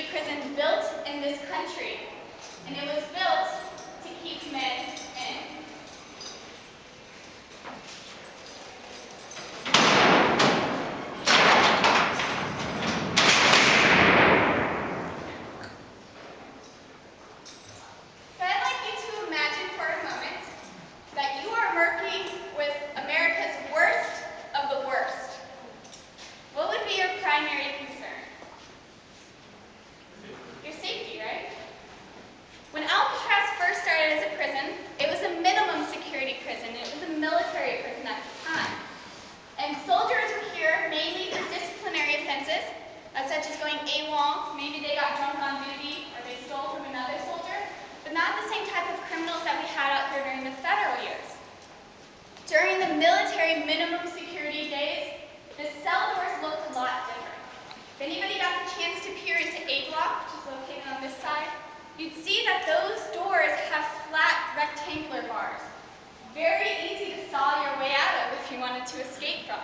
security prison built in this country, and it was built to keep men in. So I'd like you to imagine for a moment that you are working with America's worst of the worst. What would be your primary concern? Your safety, right? When Alcatraz first started as a prison, it was a minimum security prison. It was a military prison at the time. And soldiers were here mainly for disciplinary offenses, such as going AWOL, maybe they got drunk on duty, or they stole from another soldier, but not the same type of criminals that we had out here during the federal years. During the military minimum security days, the cell doors looked a lot different. If anybody got the chance to peer into A block, which is located on this side, you'd see that those doors have flat rectangular bars. Very easy to saw your way out of if you wanted to escape from.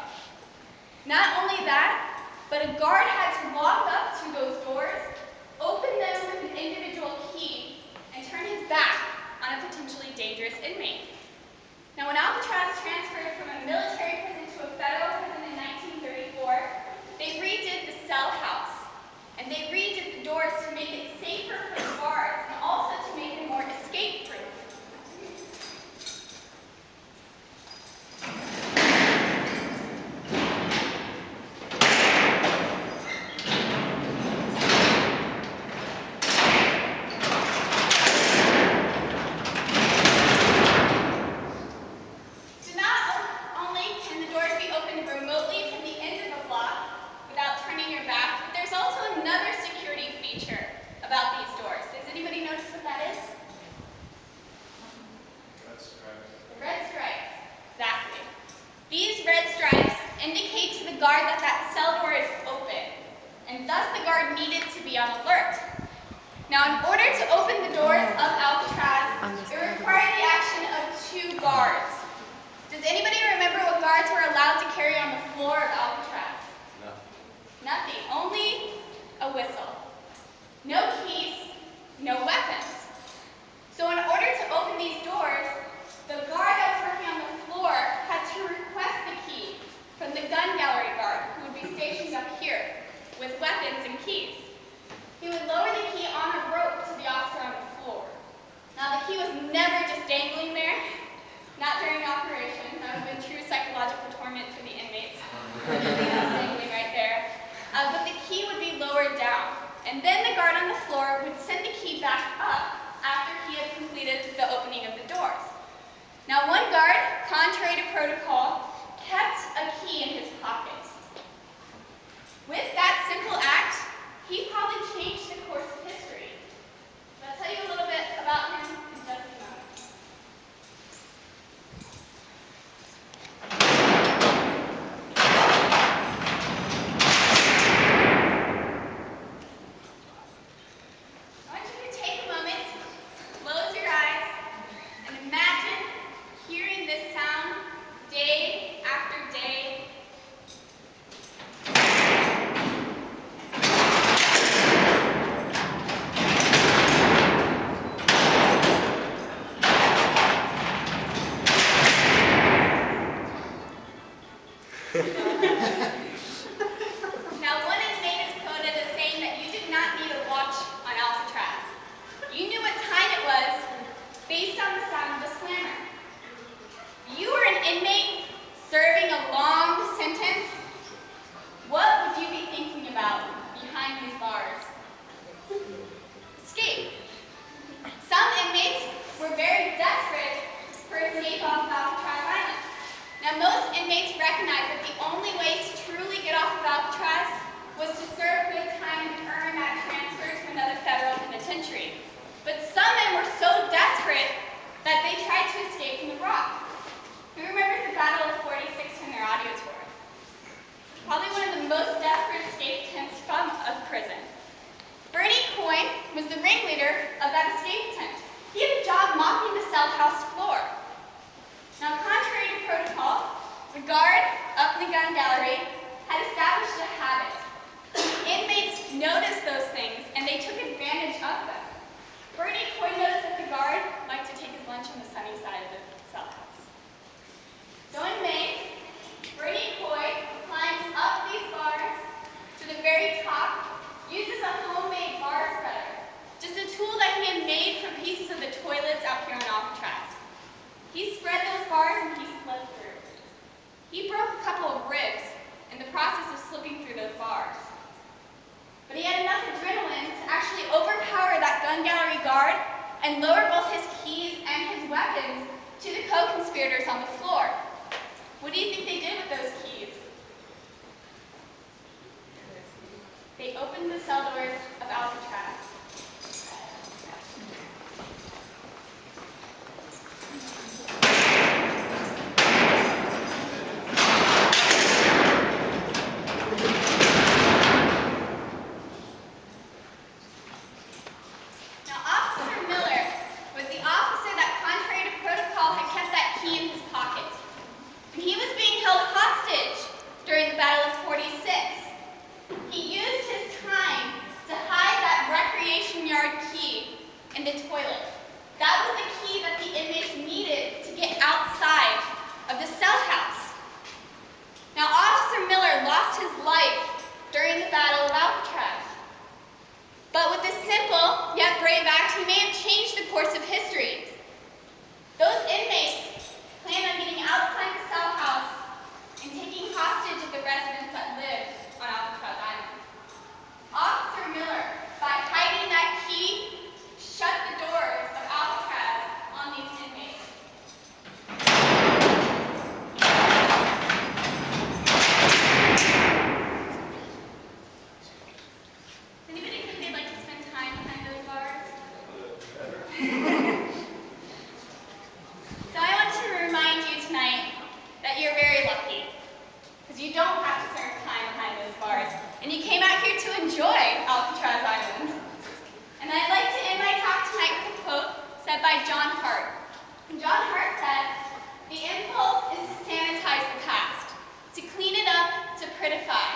Not only that, but a guard had to walk up to those doors, open them with an individual key, and turn his back on a potentially dangerous inmate. Now, when Alcatraz transferred from a military prison to a federal prison in 1934, they redid the cell house, and they redid the doors to make it safer for the guards and also to make it more escape-proof. Now, in order to open the doors of Alcatraz, it required the action of 2 guards. Does anybody remember what guards were allowed to carry on the floor of Alcatraz? No. Nothing, only a whistle. No keys, no weapons. So in order to open these doors, the guard that was working on the floor had to request the key from the gun gallery guard, who would be stationed up here with weapons and keys. He would lower the key on a rope to the officer on the floor. Now, the key was never just dangling there, not during operation. That would have been true psychological torment for the inmates. That was dangling right there. But the key would be lowered down, and then the guard on the floor would send the key back up after he had completed the opening of the doors. Now, one guard, contrary to protocol, kept a key in his pocket. With that simple act, he probably changed the course of history. I'll tell you a little bit about him in just a moment. I want you to take a moment, close your eyes, and imagine hearing this sound day after day. Now, one inmate is quoted as saying that you did not need a watch on Alcatraz. You knew what time it was based on the sound of the slammer. You were an inmate serving a long sentence. What would you be thinking about behind these bars? Escape. Some inmates were very desperate for escape off of Alcatraz Island. Now, most inmates recognized that the only way to truly get off of Alcatraz was to serve good time and earn that transfer to another federal penitentiary. But some men were so desperate that they tried to escape from the Rock. Who remembers the Battle of 46 from their audio tour? Probably one of the most desperate escape attempts from a prison. Bernie Coyne was the ringleader of that escape attempt. He had a job mopping the cell house floor. Now, contrary to protocol, the guard up in the gun gallery had established a habit. Inmates noticed those things, and they He broke a couple of ribs in the process of slipping through those bars. But he had enough adrenaline to actually overpower that gun gallery guard and lower both his keys and his weapons to the co-conspirators on the floor. What do you think they did with those keys? They opened the cell doors of Alcatraz. Now, Officer Miller was the officer that, contrary to protocol, had kept that key in his pocket. And he was being held hostage during the Battle of 46. He used his time to hide that recreation yard key in the toilet. That was the key that the inmates needed to get outside of the cell house. Now, Officer Miller lost his life during the Battle of Alcatraz. But with this simple yet brave act, he may have changed the course of history. Those inmates planned on getting outside the cell house and taking hostage of the residents that lived on Alcatraz Island. Officer Miller, by hiding that key, shut the doors of Alcatraz on these inmates. Does anybody think they'd like to spend time behind those bars? So I want to remind you tonight that you're very lucky, because you don't have to serve time behind those bars, and you came out here to enjoy Alcatraz Island. And I'd like to end my talk tonight with a quote said by John Hart. And John Hart said, "The impulse is to sanitize the past, to clean it up, to prettify.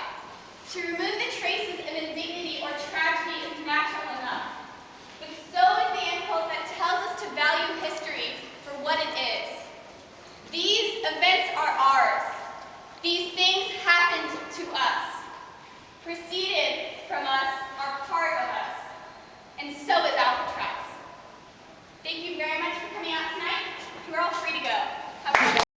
To remove the traces of indignity or tragedy is natural enough. But so is the impulse that tells us to value history for what it is. These events are ours. These things happened to us, proceeded from us, are part of us. And so is Alcatraz." Thank you very much.